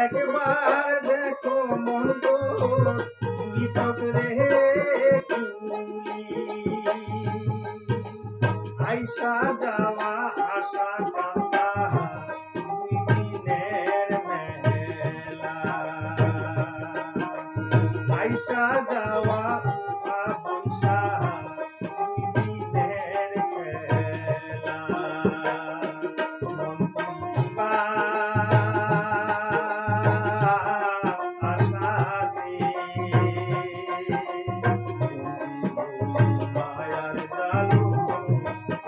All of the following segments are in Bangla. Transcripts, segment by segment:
একবার দেখো মন তো তুই তবে আইসা যাওয়া আশা কান্দা দুই দিনের মেলা আইসা যাওয়া বৈশা দুই দিনের খেলা মন দিবা আশাতে মায়ার জালু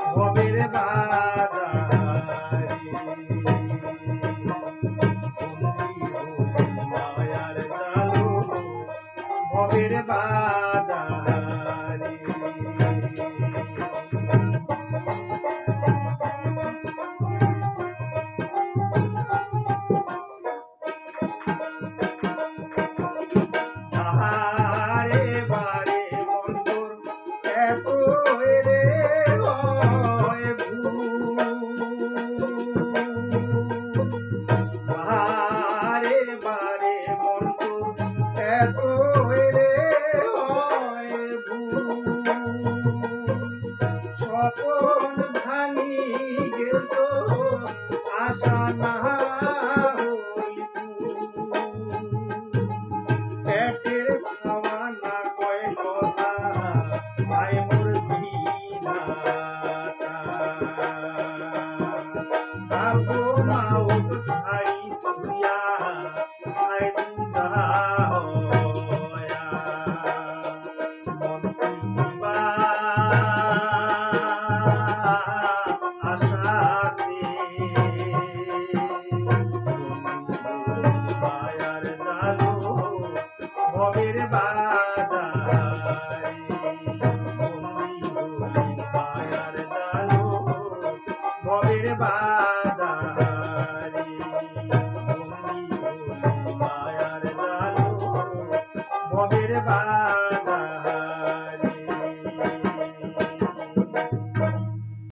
ভবের বাজারে মায়ার জালু ভবের বাজারে আহারে বারে বন্ধুর এত রে হয় ভুল আহারে বারে বন্ধুর এত রে হয় ভুল স্বপন ভাঙি গেল আশা না হইল পেটের খাওয়া না কয় কথা মায় মোর বিনাটা কাকো মাউত খাই তুইয়া খাই দুধা হয়া মন দিবা আশাতে মায়ার জালু ভবের বাজারে বন্দি হলি মায়ার জালু ভবের বাজারে।